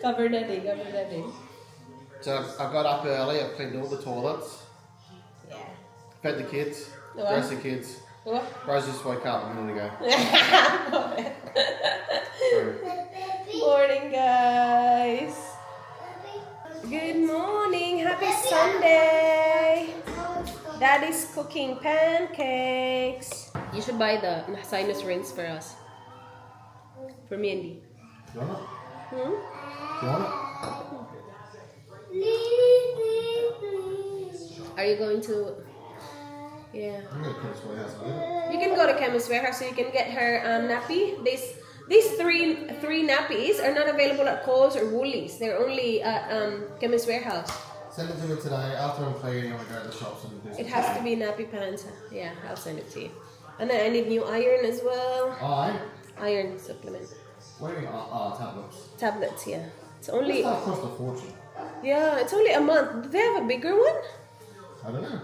Cover daddy, cover daddy. So I got up early, I cleaned all the toilets, Yeah. fed the kids, What? dressed the kids. What? Rose just woke up a minute ago. Morning, guys. Good morning. Happy Sunday. Daddy's cooking pancakes. You should buy the sinus rings for us. For me and Dee. You want it? Hmm? You want it? Are you going to... Yeah. I'm going to Chemist Warehouse, aren't You can go to Chemist Warehouse so you can get her nappy. These three nappies are not available at Kohl's or Woolies. They're only at Chemist Warehouse. Send it to me today. After I'm cleaning, I'm going to go to the shops and do It has to be nappy pants. Yeah, I'll send it to you. And then I need new iron as well. Iron supplement. What do you mean? Tablets. Tablets, yeah. It's only... That cost a fortune. Yeah, it's only a month. Do they have a bigger one? I don't know.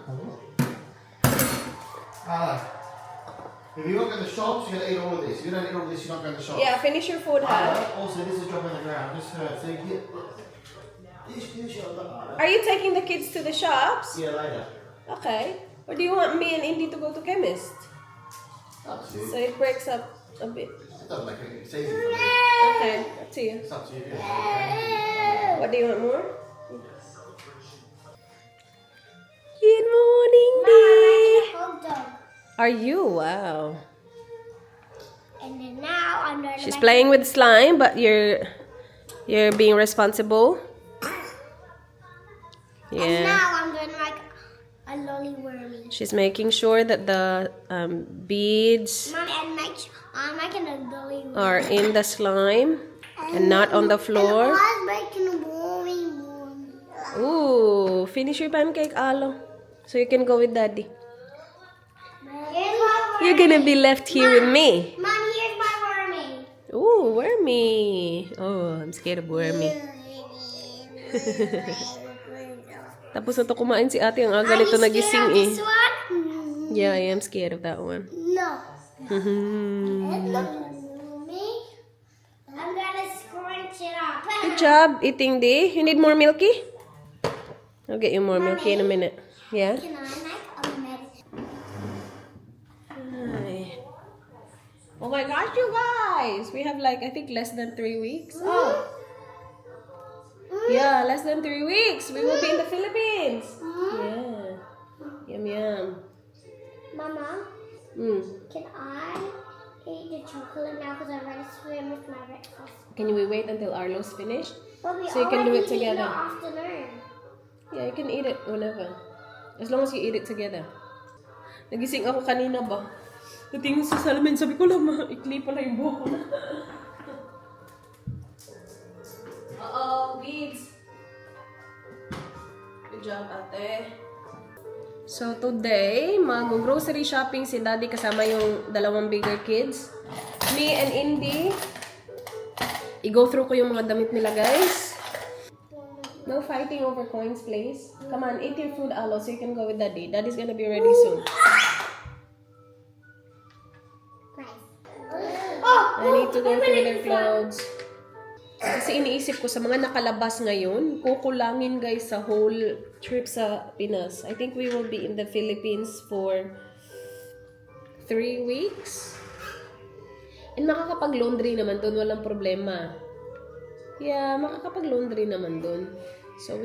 If you don't go to the shops, you're going to eat all of this. If you don't eat all of this, you're not going to the shops. Yeah, finish your food, huh? Also, this is dropping on the ground. Just hurt. So you get... Are you taking the kids to the shops? Yeah, later. Okay. Or do you want me and Indy to go to chemist? Up to you. So it breaks up a bit. It doesn't make any sense. It's Okay, up to you. up to you. What do you want more? Good morning, Dee. Are you? Wow. And then now I'm gonna She's playing with slime, but you're being responsible. And Yeah. now I'm gonna make a lolly wormy. She's making sure that the beads Mommy, I'm making a lolly wormy. are in the slime and not on the floor. And I'm making a wormy. Ooh, finish your pancake, Alo. So you can go with Daddy. Here's my You're gonna be left here with me. Mommy, here's my wormy. Ooh, Wormy. Oh, I'm scared of Wormy. Tapos na to kumain si ate. Ang aga nito nagising eh. This one? Yeah, I am scared of that one. No. Mhm. Me? I'm gonna scrunch it up. Good job eating, Dee. You need more milky? I'll get you more milky in a minute. Yeah? Can I make a medicine? Ay. Oh my gosh, you guys! We have like, I think less than 3 weeks. Oh. Yeah, less than 3 weeks. We will be in the Philippines. Yeah. Yum, yum. Mama, Mm. can I eat the chocolate now because I already swim with my breakfast? Can we wait until Arlo's finished? But we So you can do it already eat in the together. afternoon. Yeah, you can eat it whenever. As long as you eat it together. Nagising ako kanina ba? Natingin sa salamin, sabi ko lang, ikli pala yung buhok ko. Uh-oh, beads. Good job, ate. So today, mag-grocery shopping si Daddy kasama yung dalawang bigger kids. Me and Indy. I-go through ko yung mga damit nila, guys. No fighting over coins, please. Come on, eat your food, Alo, so you can go with Daddy. Daddy's gonna be ready soon. I need to go through their clothes. Kasi iniisip ko sa mga nakalabas ngayon, kukulangin guys sa whole trip sa Pinas. I think we will be in the Philippines for 3 weeks. And makakapag-laundry naman doon, walang problema. Yeah, makakapag-laundry naman doon. So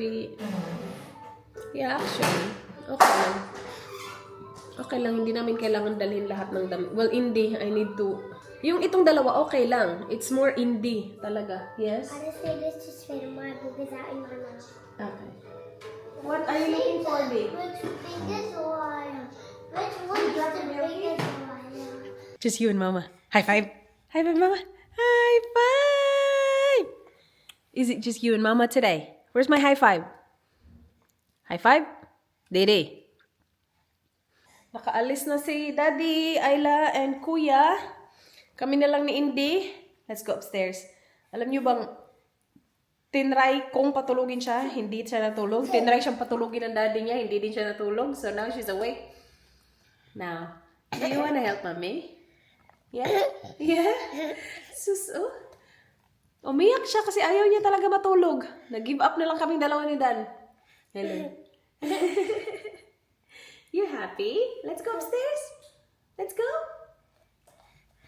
yeah, actually, okay lang. Okay lang, hindi namin kailangan dalhin lahat ng damit. Well, hindi, I need to... Yung itong dalawa, okay lang. It's more indie talaga. Yes? I just say this to spit my boogers out in my mouth. Okay. What are you looking for, babe? Which biggest one? Which one is the biggest one? Just you and Mama. High five. High five, Mama. High five. Is it just you and Mama today? Where's my high five? High five? Dede. Nakaalis na si Daddy, Ayla, and Kuya. Kami na lang ni Indy. Let's go upstairs. Alam niyo bang, tinry kong patulugin siya, hindi siya natulog. Tinry siyang patulugin ng daddy niya, hindi din siya natulog. So now she's awake. Now, do you wanna help Mommy? Yeah? Yeah? Sus, oh. Umiyak siya kasi ayaw niya talaga matulog. Nag-give up na lang kaming dalawa ni Dan. Hello. You happy? Let's go upstairs. Let's go.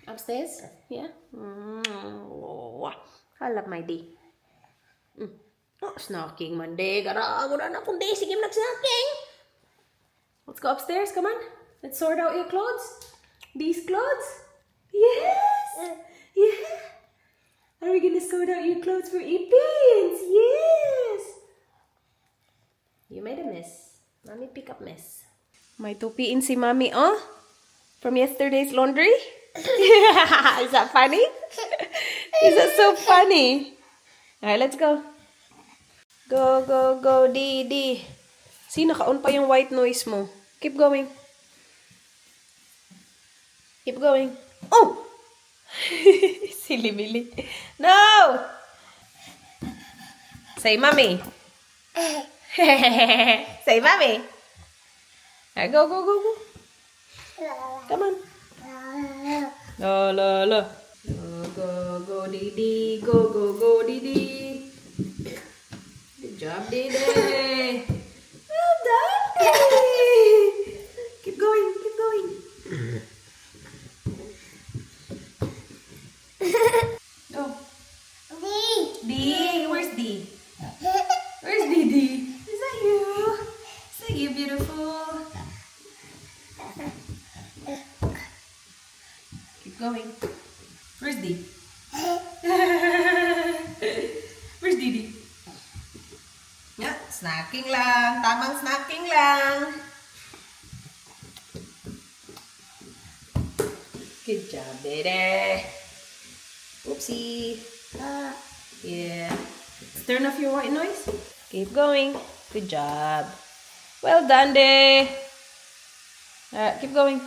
Upstairs? Yeah? Oh, I love my day. Oh, snacking man day. Garago na akong day. Sige, nag-snacking. Let's go upstairs. Come on. Let's sort out your clothes. These clothes. Yes. Yeah. Are we gonna sort out your clothes for Ipins? Yes. You made a mess. Mommy pick up mess. May tupiin si Mommy, oh? From yesterday's laundry? Is that funny? Is that so funny? Alright, let's go. Go, go, go, Didi. See, naka-on pa yung white noise mo. Keep going. Keep going. Oh! Silly Billy. No! Say, Mommy. Say, Mommy. Alright, go, go, go, go. Come on. La, la, la. Go, go, go, Didi. Go, go, go, Didi. Good job, Didi. Well done, Didi. Keep going, keep going. Oh. D. Where's D? Where's Didi? Is that you? Is that you, beautiful? Keep going. Where's D? Where's Didi? Yeah, snacking lang. Tamang snacking lang. Good job, Didi. Oopsie. Yeah. Let's turn off your white noise. Keep going. Good job. Well done, De. Alright, keep going.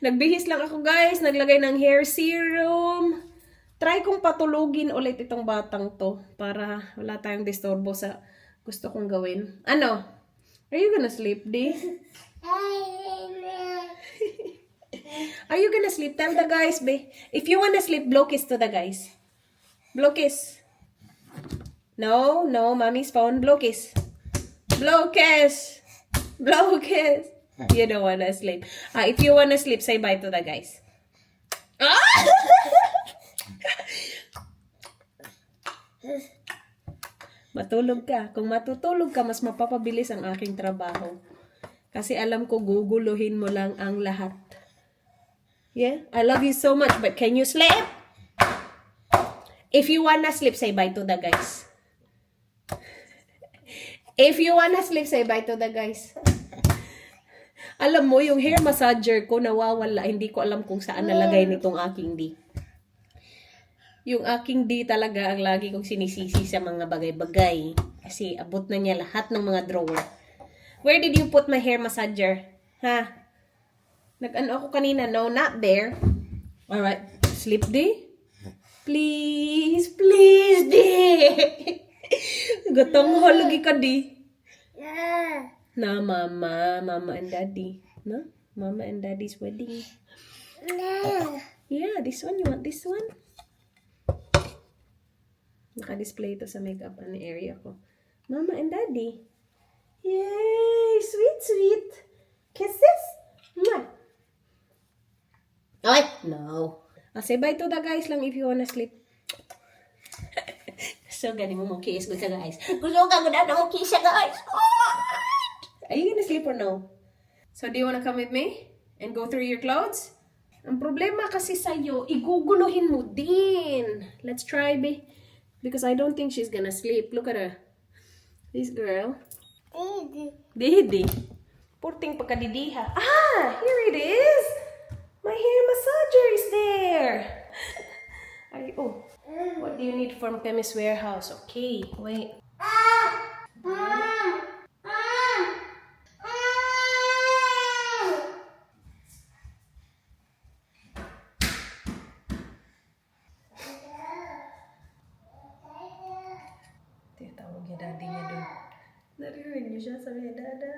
Nagbihis lang ako, guys. Naglagay ng hair serum. Try kong patulugin ulit itong batang to para wala tayong disturbo sa gusto kong gawin. Ano? Are you gonna sleep, De? Are you gonna sleep? Tell the guys, babe. If you wanna sleep, blow kiss to the guys. Blow kiss. No, no, mommy's phone. Blow kiss. Blow kiss. Blow kiss. You don't wanna sleep. If you wanna sleep, say bye to the guys. Matulog ka. Kung matutulog ka, mas mapapabilis ang aking trabaho. Kasi alam ko, guguluhin mo lang ang lahat. Yeah, I love you so much, but can you sleep? If you wanna sleep, say bye to the guys. If you wanna sleep, say bye to the guys. Alam mo, yung hair massager ko nawawala. Hindi ko alam kung saan nalagay nitong aking D. Yung aking D talaga ang lagi kong sinisisi sa mga bagay-bagay. Kasi abot na niya lahat ng mga drawer. Where did you put my hair massager? Ha? Nag-ano ako kanina? No, not there. Alright. Sleep, D? Please, please, D. Gutong hologi ka, D. Na, mama. Mama and daddy. No? Mama and daddy's wedding. Yeah, this one. You want this one? Naka-display ito sa makeup area ko. Mama and daddy. Yay! Sweet, sweet. Kisses? Mwah. Ay, no. Say bye to the guys lang if you wanna sleep. So, galing mo mong kiss ko sa guys. Gusto ka mo na mong kiss sa guys. Are you gonna sleep or no? So, do you wanna come with me? And go through your clothes? Ang problema kasi sa'yo, iguguluhin mo din. Let's try, babe. Because I don't think she's gonna sleep. Look at her. This girl. Didi. Purting pagkadidiha. Here it is. My hair massager is there. What do you need from Chemist Warehouse? Okay, wait. Tawag niya daddy niya dun. Narinig niyo siya, sabi niya, dada.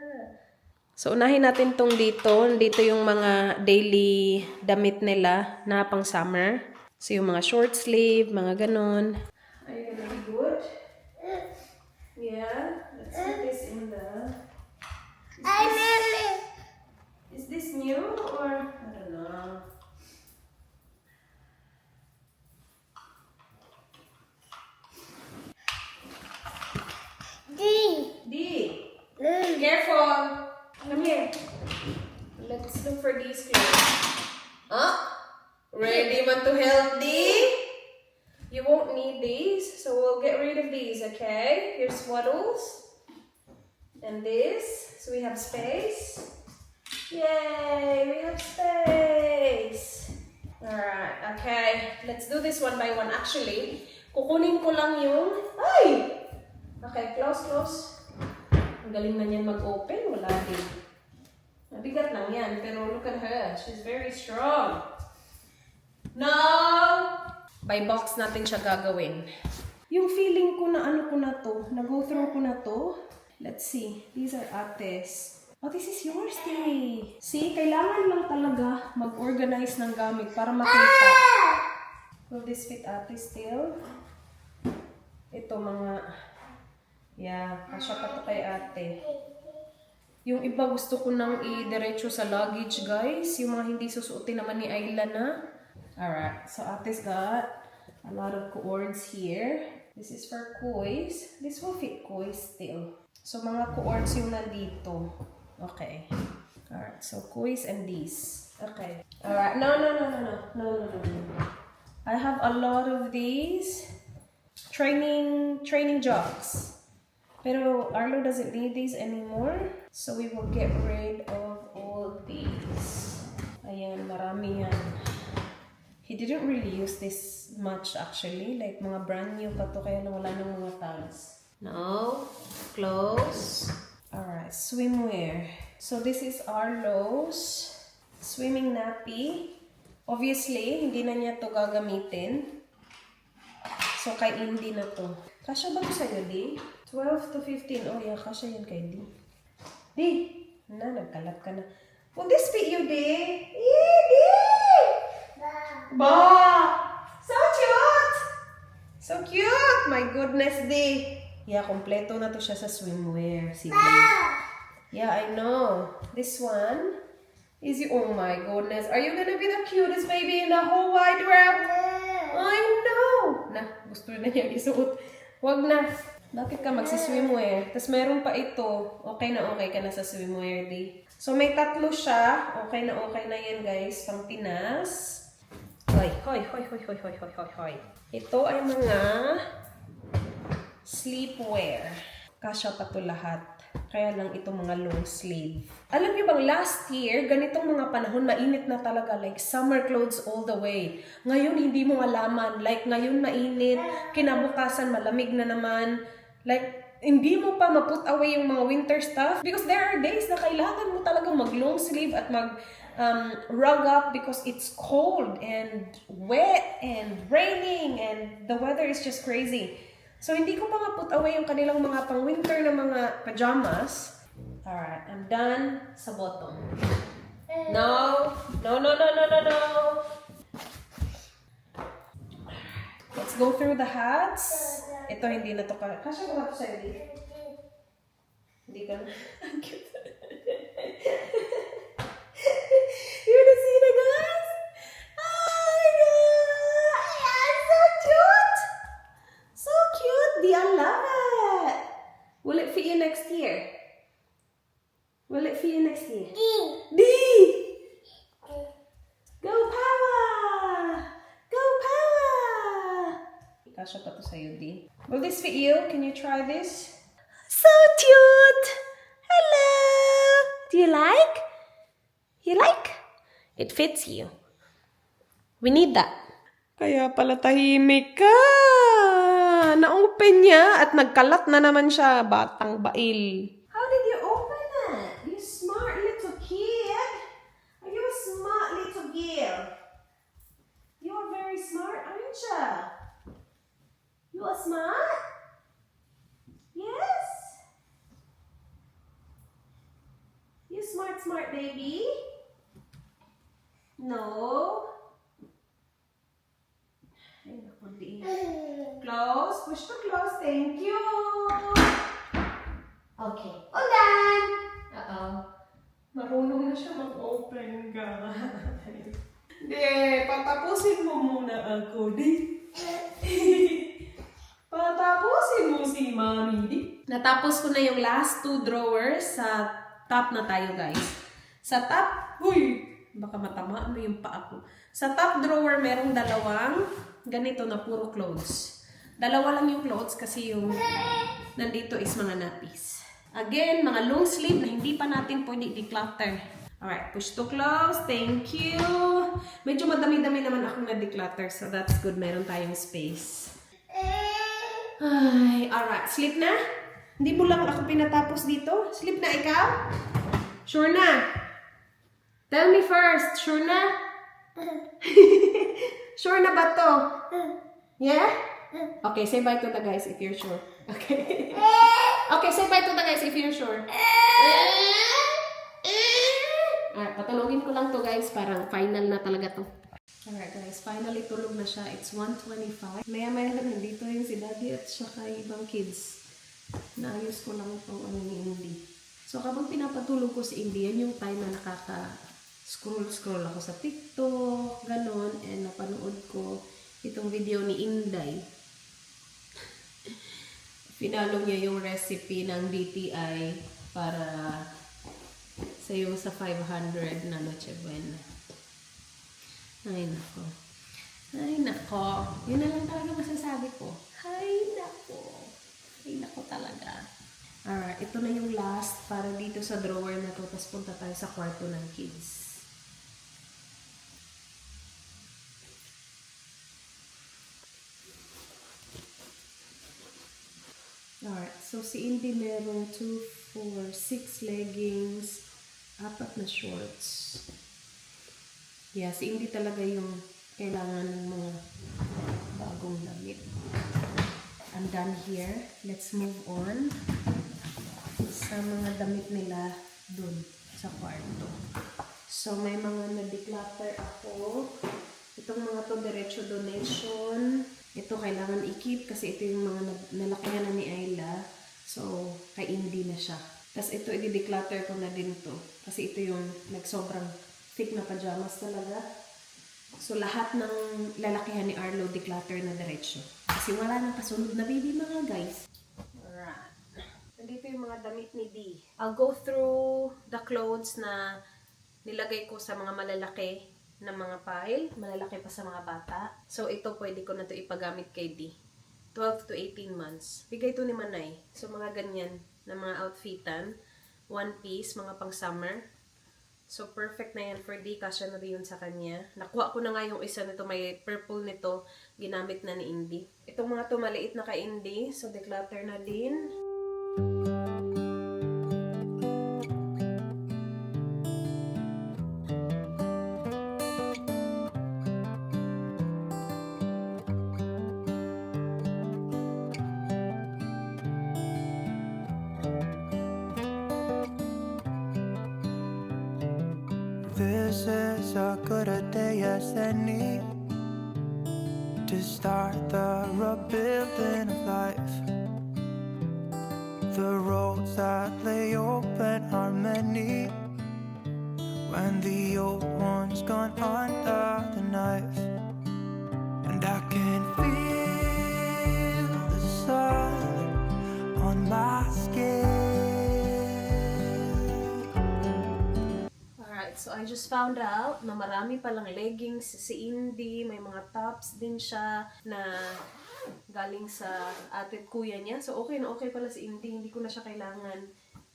So, unahin natin tong dito. Dito yung mga daily damit nila na pang summer. So yung mga short sleeve, mga ganon. Are you gonna be good? Yeah. Let's put this in the... Is this new or... I don't know. D. Careful. Come here. Let's look for these clothes. Huh? Ready want to help D? You won't need these, so we'll get rid of these, okay? Here's swaddles. And this. So we have space. Yay, we have space. Alright, okay. Let's do this one by one. Actually, kukunin ko lang yung... Ay! Okay, close. Ang galing na niyan mag-open. Wala din. Mabigat lang yan. Pero look at her. She's very strong. No! By box natin siya gagawin. Yung feeling ko na ano ko na to, na-go through ko na to. Let's see. These are Ates. Oh, this is yours, Day. See, kailangan lang talaga mag-organize ng gamit para makita. Will this fit Ates still? Ito mga... Yeah, kasya pa to kay ate. Yung iba gusto ko nang i-diretso sa luggage, guys. Yung mga hindi susuotin naman ni Ayla na. Alright, so Ate's got a lot of cords here. This is for Kois. This will fit Kois still. So mga cords yung nandito. Okay. Alright, so Kois and these. Okay. Alright, no. I have a lot of these training jogs. Pero Arlo doesn't need these anymore. So we will get rid of all these. Ayan, marami yan. He didn't really use this much actually. Like mga brand new pa to, kaya lang wala nang mga tags. No. Close. Alright, swimwear. So this is Arlo's swimming nappy. Obviously, hindi na niya to gagamitin. So kay Indy na to. Kasya ba to sa'yo, Di? 12 to 15. Oh yeah, kasya yan kay Di. Di! Nagkalat ka na. Will this fit you, Di? Di! Ba! So cute! So cute! My goodness, Di! Yeah, kompleto na to siya sa swimwear. Si Di. Yeah, I know. This one is you. Oh my goodness. Are you gonna be the cutest baby in the whole wide world? I know! Na, gusto na niya isuot. Wag na. Bakit ka magsiswimwear? Tapos meron pa ito. Okay na ka na sa swimwear, Di. So may tatlo siya. Okay na yan, guys. Pang Pinas. Hoy. Ito ay mga sleepwear. Kasya pa to lahat. Kaya lang ito mga long sleeve. Alam niyo bang last year, ganitong mga panahon, mainit na talaga. Like summer clothes all the way. Ngayon, hindi mo malaman. Like ngayon mainit, kinabukasan malamig na naman. Like, hindi mo pa ma-put away yung mga winter stuff. Because there are days na kailangan mo talagang mag-long sleeve at rug up because it's cold and wet and raining and the weather is just crazy. So, hindi ko pa ma-put away yung kanilang mga pang-winter na mga pajamas. Alright, I'm done sa bottom. No. Let's go through the hats. Ito, hindi na to ka. Kasya ko ba ito sa'yo, Di? Hindi ka na. Ang cute. You wanna see the guys? Oh my God! Yeah, so cute! So cute, Di. I love it. Will it fit you next year? Will it fit you next year? D! Go power! Go power! Kasya pa to sa'yo, Di. Will this fit you? Can you try this? So cute! Hello! Do you like? You like? It fits you. We need that. Kaya pala tahimik ka. Na-open niya at nagkalat na naman siya, batang bail. How did you open it? You smart little kid. Are you a smart little girl? You are very smart, aren't you? You are smart? Yes? You smart baby? No. Kundi. Close. Push to close. Thank you. Okay. All done. Uh-oh. Marunong na siya mag-open, guys. Hindi, patapusin mo muna ako, di. Patapusin mo si Mami, di. Natapos ko na yung last 2 drawers. Sa top na tayo, guys. Sa top, huy, baka matamaan mo yung paa ko. Sa top drawer, merong dalawang ganito na puro clothes. Dalawa lang yung clothes kasi yung nandito is mga nappies. Again, mga long sleeve na hindi pa natin pwede declutter. Alright, push to close. Thank you. Medyo madami-dami naman akong na-declutter, so that's good. Meron tayong space. Ay, alright. Sleep na? Hindi mo lang ako pinatapos dito? Sleep na ikaw? Sure na? Tell me first. Sure na? Sure na ba to? Yeah? Okay, say bye to the guys if you're sure. Okay. Okay, say bye to the guys if you're sure. Alright, patulogin ko lang to guys. Parang final na talaga to. Alright guys, finally tulog na siya. It's 1:25. Maya-maya lang nandito yung si daddy at saka ibang kids. Naayos ko lang itong ano ni Indy. So kapag pinapatulog ko si Indy, yan yung time na nakaka-scroll ako sa TikTok, ganon. And napanood ko itong video ni Inday. Pinalo niya yung recipe ng DTI para sayo sa 500 na Noche Buena. Ay, nako. Ay, nako. Yun na lang talaga masasabi ko. Ay, nako. Ay, nako talaga. Alright, ito na yung last para dito sa drawer na to. Tapos punta tayo sa kwarto ng kids. Alright, so si Indy merong 2, 4, 6 leggings, 4 na shorts. Yeah, si Indy talaga yung kailangan ng mga bagong damit. I'm done here. Let's move on sa mga damit nila dun sa kwarto. So, may mga na-declutter ako. Itong mga to, diretso donation. Ito kailangan i-keep kasi ito yung mga nalakihan na ni Ayla. So, kay Indy na siya. Tapos ito, i-declutter ko na din to. Kasi ito yung nagsobrang thick na pajamas talaga. So, lahat ng lalakihan ni Arlo, declutter na diretso. Kasi wala nang kasunod na baby mga guys. Alright. Nandito yung mga damit ni D. I'll go through the clothes na nilagay ko sa mga malalaki na mga pile. Malalaki pa sa mga bata. So, ito pwede ko na to ipagamit kay D. 12 to 18 months. Bigay to ni Manay. So, mga ganyan na mga outfitan. One piece, mga pang summer. So, perfect na yan for D. Kasya na rin yun sa kanya. Nakuha ko na nga yung isa nito. May purple nito. Ginamit na ni Indy. Itong mga to maliit na kay Indy. So, declutter na din. This is as good a day as any to start the rebuilding of life. The roads that lay open are many when the old one's gone under the knife. And I can feel the sun on my skin. So, I just found out na marami palang leggings si Indy. May mga tops din siya na galing sa ate at kuya niya. So, okay na okay pala si Indy. Hindi ko na siya kailangan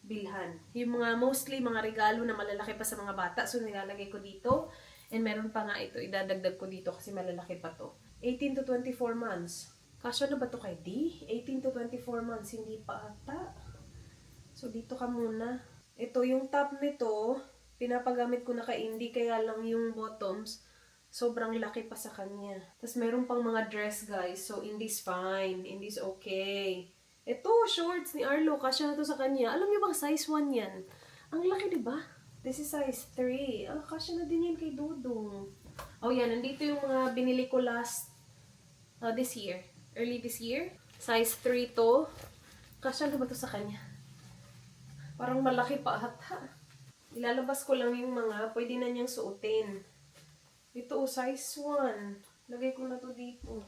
bilhan. Yung mga mostly mga regalo na malalaki pa sa mga bata. So, nilalagay ko dito. And meron pa nga ito. Idadagdag ko dito kasi malalaki pa to. 18 to 24 months. Kasya na ba to kay D? 18 to 24 months. Hindi pa ata. So, dito ka muna. Ito, yung top nito, pinapagamit ko na kay Indy, kaya lang yung bottoms, sobrang laki pa sa kanya. Tapos meron pang mga dress, guys. So, Indy's fine. Indy's okay. Ito, shorts ni Arlo. Kasya na to sa kanya. Alam niyo bang size 1 yan? Ang laki, diba? This is size 3. Kasya na din yan kay Dudong. Oh, yan. Nandito yung mga binili ko last This year. Early this year. Size 3 to. Kasya na ba to sa kanya? Parang malaki pa ata. Ilalabas ko lang yung mga pwede na niyang suotin. Ito, size 1. Lagay ko na to dito.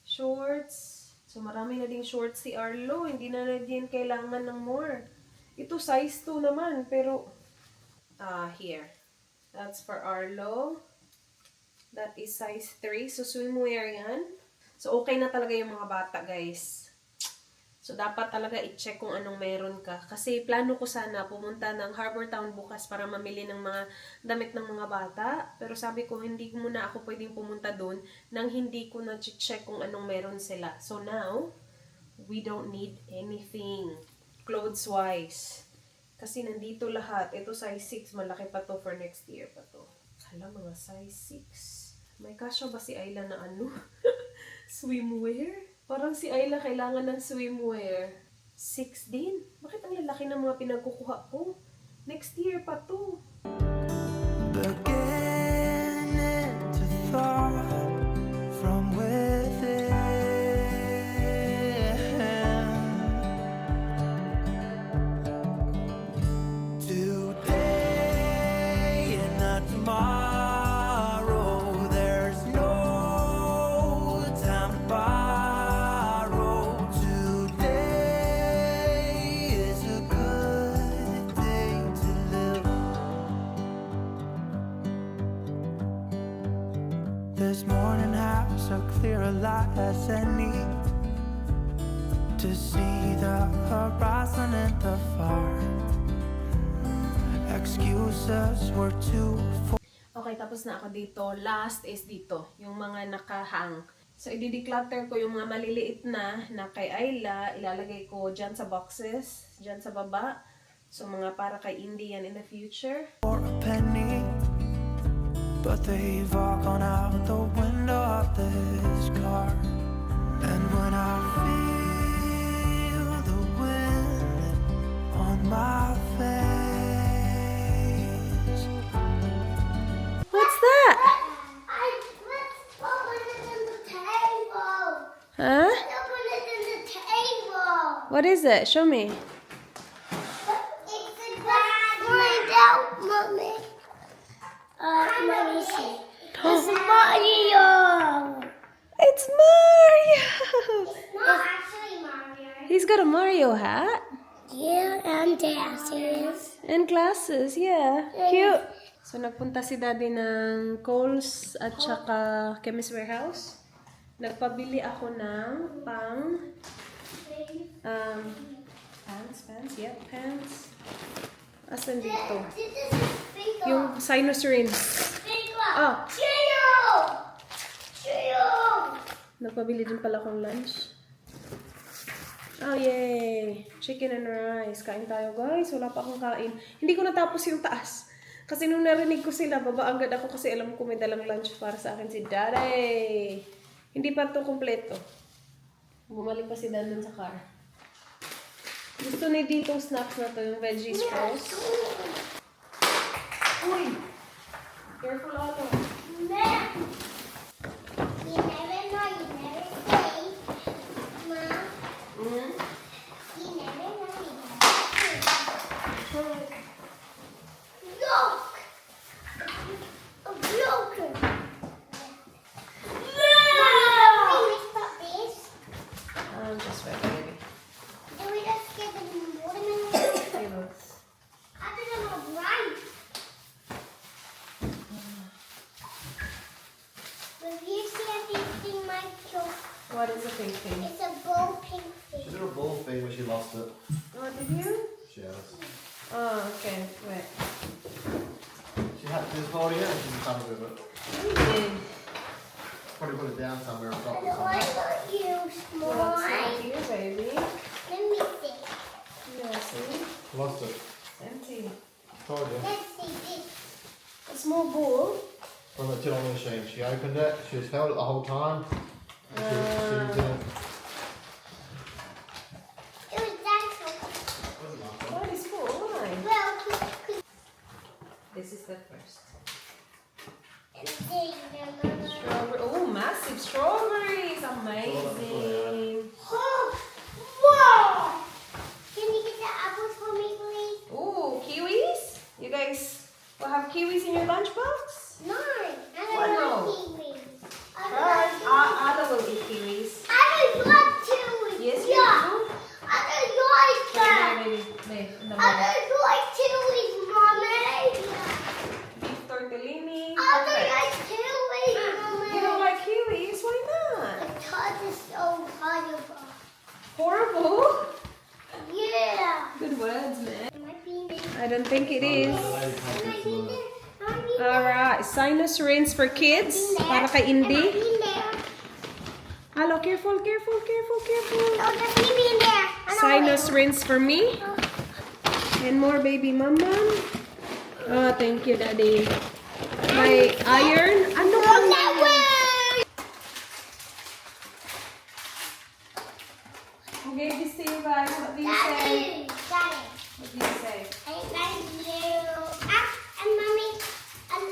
Shorts. So, marami na ding shorts si Arlo. Hindi na din kailangan ng more. Ito, size 2 naman. Pero, here. That's for Arlo. That is size 3. So, swimwear yan. So, okay na talaga yung mga bata, guys. So, dapat talaga i-check kung anong meron ka. Kasi, plano ko sana pumunta ng Harbour Town bukas para mamili ng mga damit ng mga bata. Pero sabi ko, hindi muna ako pwedeng pumunta doon nang hindi ko na-check kung anong meron sila. So, now, we don't need anything clothes-wise. Kasi nandito lahat. Ito size 6. Malaki pa to for next year pa to. Hala, mga size 6. May kasya ba si Ayla na ano? Swimwear? Parang si Ayla kailangan ng swimwear. 6 din? Bakit ang lalaki ng mga pinagkukuha ko? Next year pa to. Beginning to thaw from within. Today and not tomorrow. There's no time to borrow. Today is a good day to live. This morning has a clearer light as any to see the horizon and the far. Excuses were too full. Okay, tapos na ako dito. Last is dito. Yung mga nakahang. So, i-declutter ko yung mga maliliit na kay Ayla. Ilalagay ko dyan sa boxes. Dyan sa baba. So, mga para kay Indian in the future. For a penny, but they've all gone out the window of this car. And when I feel the wind on my face, What's that? Let's open it in the table. Huh? Let's open it in the table. What is it? Show me. It's a bag. Find out, Mommy. Let me see. It's Mario. It's Mario! Not actually Mario. He's got a Mario hat. Yeah, and dances. And glasses, yeah. Cute. So, nagpunta si Daddy ng Kohl's at saka Chemist Warehouse. Nagpabili ako ng pants. Asan dito? This is Bingo. Yung sinus rinse. Bingo. Ah. Cheerio. Cheerio. Nagpabili din pala akong lunch. Oh, yay! Chicken and rice. Kain tayo, guys. Wala pa akong kain. Hindi ko natapos yung taas. Kasi nung narinig ko sila, baba agad ako kasi alam ko may dalang lunch para sa akin si Daddy. Hindi pa ito kompleto. Bumalik pa si Dan dun sa car. Gusto ni ditong snacks na to, yung veggie straws. Uy! Careful, Otto. Mom. You never know, you never say. Mom, Mm-hmm. you never know, you never say. Look! A broken. No! Can we stop this? Just wait, baby. Do we just get the watermelon? Hey, both. I think I'm not right. If you see anything, Michael, What is the pink thing? it's a ball pink She thing. did her bowl thing when she lost it. Oh, did you? She has. Oh, okay. Wait. She had this ball here and she was trying to do it. You did. Probably put it down somewhere or I something. want you, Well, it's small. not here, baby. Let me see. Yeah, see? Lost it. Empty. Told you. Let's see this. A small bowl. From the till on the machine. She opened it. She was held it the whole time. She didn't. It was that one. What is full? Why? Well, This is the first. and then, Strawberry. Oh, massive strawberry. Horrible? Yeah. Good words, man. My penis. I don't think it is. My penis. Alright, sinus rinse for kids. Para kay Indy. Hello, careful, careful, careful, careful. Oh, there's baby in there. Sinus rinse for me. And more baby mama. Oh, thank you, Daddy. My iron. Ano ba? Okay, this to you guys. What do you say? Daddy. What do you say? I love you. And mommy, I'm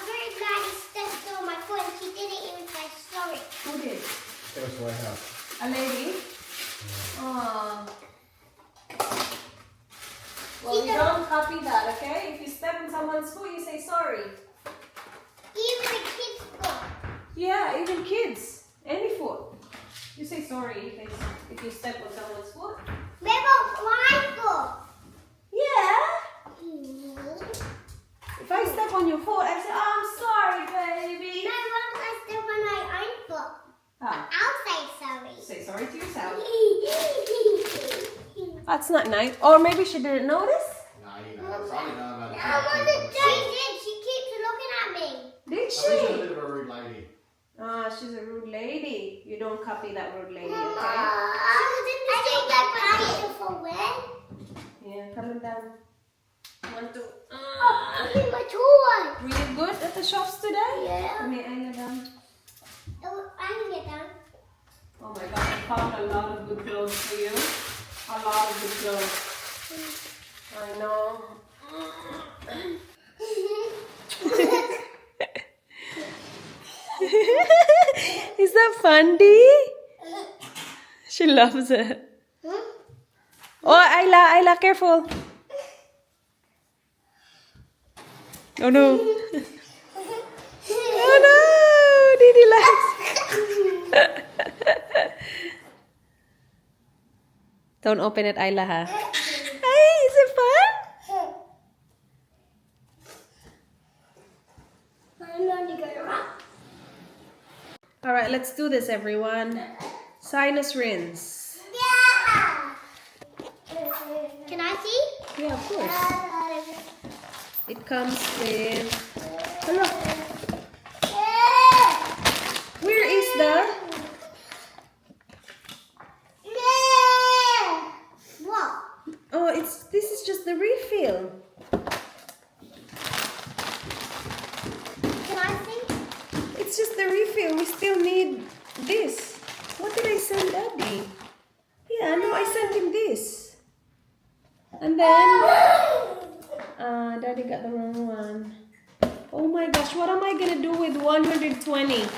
very glad you stepped on my foot. She didn't even say sorry. Who did? It was my house. A lady? Oh. Well, you don't copy that, okay? If you step on someone's foot, you say sorry. Even the kids go. Yeah, even kids. Any foot. You say sorry if you step on someone's foot. Maybe my foot. Yeah. If I step on your foot, I say, oh, I'm sorry, baby. No, once I step on my own foot, Ah, I'll say sorry. say sorry to yourself. That's not nice. Or maybe she didn't notice. No, you know, I didn't know about it. I wasn't joking. She keeps looking at me. Did I think she's a she? bit of a rude lady. Ah, she's a rude lady. You don't copy that rude lady, okay? I think that's beautiful when. Yeah, come down. 1, 2. Oh, look at my toy. Were you good at the shops today? Yeah. Come here, Ayla, down. Oh, I can get down. Oh my god, I found a lot of good clothes for you. A lot of good clothes. I know. Is that fun, Dee? She loves it. Oh, Ayla, careful. Oh no. Oh no, Didi likes. Don't open it, Ayla, ha? Hey, is it fun? I'm not to go around. All right, let's do this, everyone. Sinus rinse. Yeah. Can I see? Yeah, of course. It comes with. Hello. Where is the? What? Oh, this is just the refill. Can I see? It's just the refill. We still need this. What did I send Daddy? Yeah, no, I sent him this. And then, Daddy got the wrong one. Oh my gosh, what am I gonna do with 120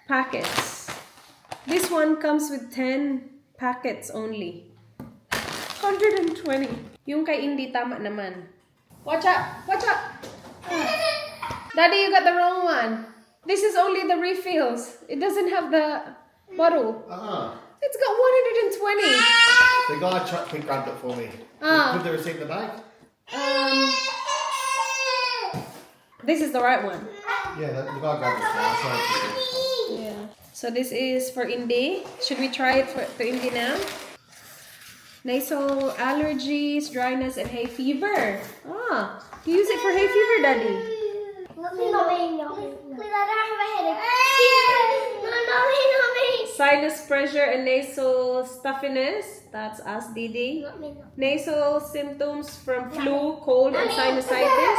packets? This one comes with 10 packets only. 120. Yung kay Indy, tama naman. Watch out! Watch out! Daddy, you got the wrong one. This is only the refills. It doesn't have the bottle. It's got 120. The guy grabbed it for me. Ah. Put the receipt in the bag? This is the right one. Yeah, the guy grabbed it for me. I tried to Yeah. So this is for Indy. Should we try it for Indy now? Nasal allergies, dryness, and hay fever. Ah, you use it for hay fever, Daddy. Please, I don't have a headache. No, me. Sinus pressure and nasal stuffiness. That's us, Didi. Nasal symptoms from flu, cold, and sinusitis.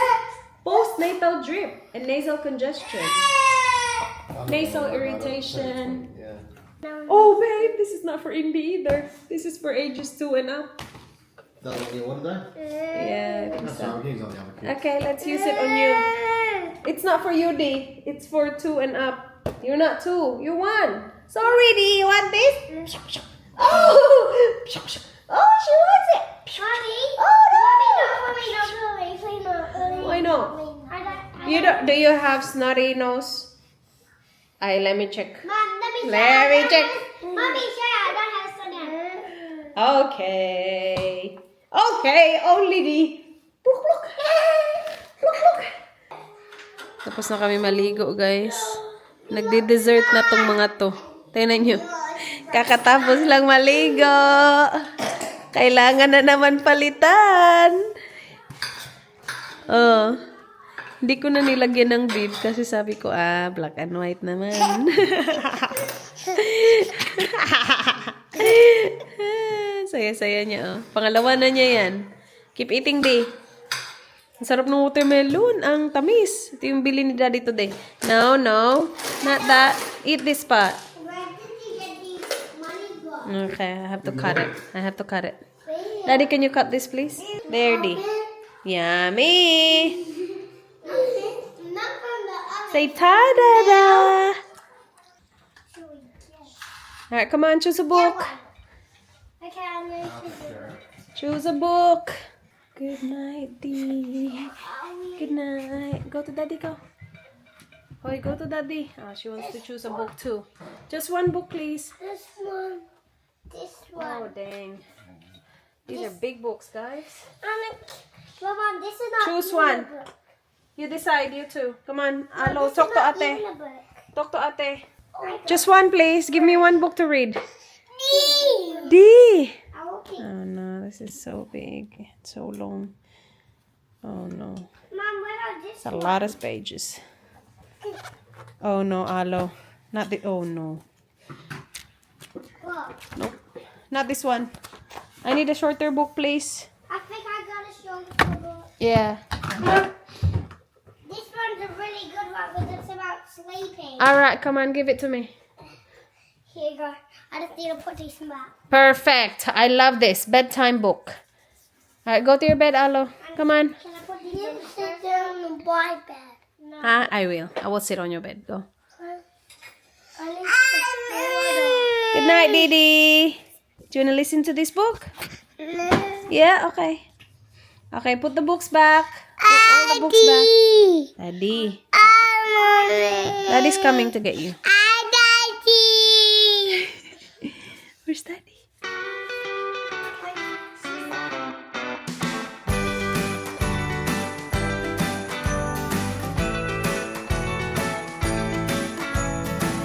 Postnatal drip and nasal congestion. Nasal irritation. Yeah. Oh, babe, this is not for Indy either. This is for ages 2 and up. Is that what you wanted though? Yeah, I think That's so. how it is on the other kids. Okay, let's use it on you. It's not for you, D. It's for 2 and up. You're not 2. You're 1. Sorry, D. You want this? Oh! Oh, she wants it. Mommy. Oh, no. Mommy, please not. Why not? You don't? Do you have snotty nose? Let me check. Mom, let me Let me check. Mommy, share. I don't have soda. Okay. Okay, only D. Look, look. Look, look. Tapos na kami maligo, guys. Nagde-dessert na tong mga to. Tingnan nyo. Kakatapos lang maligo. Kailangan na naman palitan. Oh. Hindi ko na nilagyan ng bib kasi sabi ko, black and white naman. Saya-saya niya, oh. Pangalawa na niya yan. Keep eating, Day. Ang sarap ng watermelon. Ang tamis. Ito yung bili ni Daddy today. No, no. Not that. Eat this part. Where did you get these money go? Okay, I have to cut it. I have to cut it. Daddy, can you cut this, please? There, Dee. Yummy. Not from the oven. Say ta-da-da. Alright, come on, choose a book. Okay, I'm going to Choose a book. Good night, Dee. Good night. Go to Daddy, go. Hoy, go to Daddy. She wants to choose a book too. Just one book, please. This one. This Oh, one. dang. These are big books, guys. Mama, this is not Choose even one. a book. You decide, you two. Come on. No, Alo, this talk is to not ate. even a book. Talk to ate. Oh, Just one, please. Give me one book to read. Steve. Dee. I will keep. Oh no, this is so big. It's so long. Oh no. Mom, what are this It's a lot of pages. Oh no, Alo. Not the oh no. Look, Nope. Not this one. I need a shorter book, please. I think I gotta show you the book. Yeah. This one's a really good one because it's about sleeping. Alright, come on, give it to me. Here you go. I just need to put these back. Perfect. I love this. Bedtime book. Alright, go to your bed, Alo. Come on. Can I put these in the sit down on my bed? No. I will. I will sit on your bed. Go. I need to Good night, Didi. Do you want to listen to this book? Yeah, okay. Okay, put the books back. Put all the books back. Daddy. Daddy's coming to get you.